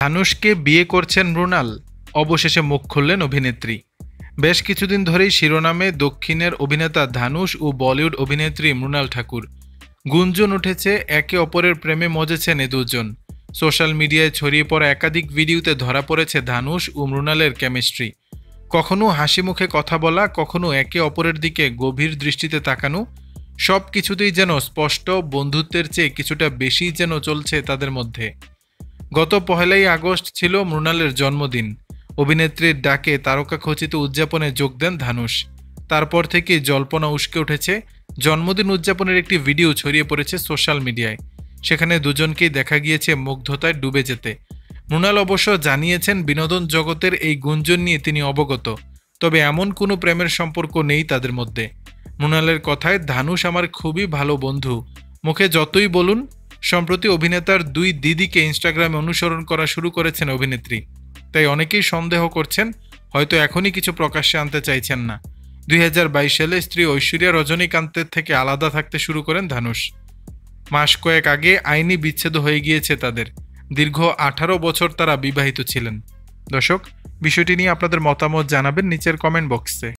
ধানুষকে বিয়ে করছেন মৃণাল, অবশেষে মুখ খুললেন অভিনেত্রী। বেশ কিছুদিন ধরেই শিরোনামে দক্ষিণের অভিনেতা ধানুষ ও বলিউড অভিনেত্রী মৃণাল ঠাকুর। গুঞ্জন উঠেছে একে অপরের প্রেমে মজেছেন এ দুজন। সোশ্যাল মিডিয়ায় ছড়িয়ে পড়া একাধিক ভিডিওতে ধরা পড়েছে ধানুষ ও মৃণালের কেমিস্ট্রি। কখনো হাসি মুখে কথা বলা, কখনো একে অপরের দিকে গভীর দৃষ্টিতে তাকানো, সব কিছুতেই যেন স্পষ্ট বন্ধুত্বের চেয়ে কিছুটা বেশি যেন চলছে তাদের মধ্যে। গত ১লাই আগস্ট ছিল মৃণালের জন্মদিন। অভিনেত্রীর ডাকে তারকাখচিত উদযাপনে যোগ দেন ধানুষ। তারপর থেকে জল্পনা উস্কে উঠেছে। জন্মদিন উদযাপনের একটি ভিডিও ছড়িয়ে পড়েছে সোশ্যাল মিডিয়ায়। সেখানে দুজনকেই দেখা গিয়েছে মুগ্ধতায় ডুবে যেতে। মৃণাল অবশ্য জানিয়েছেন বিনোদন জগতের এই গুঞ্জন নিয়ে তিনি অবগত, তবে এমন কোনো প্রেমের সম্পর্ক নেই তাদের মধ্যে। মৃণালের কথায়, ধানুষ আমার খুবই ভালো বন্ধু, মুখে যতই বলুন। সম্প্রতি অভিনেতার দুই দিদিকে ইনস্টাগ্রামে অনুসরণ করা শুরু করেছেন অভিনেত্রী। তাই অনেকেই সন্দেহ করছেন হয়তো এখনই কিছু প্রকাশ্যে আনতে চাইছেন না। ২০২২ সালে স্ত্রী ঐশ্বরিয়া রজনীকান্তের থেকে আলাদা থাকতে শুরু করেন ধানুষ। মাস কয়েক আগে আইনি বিচ্ছেদ হয়ে গিয়েছে তাদের। দীর্ঘ ১৮ বছর তারা বিবাহিত ছিলেন। দর্শক, বিষয়টি নিয়ে আপনাদের মতামত জানাবেন নিচের কমেন্ট বক্সে।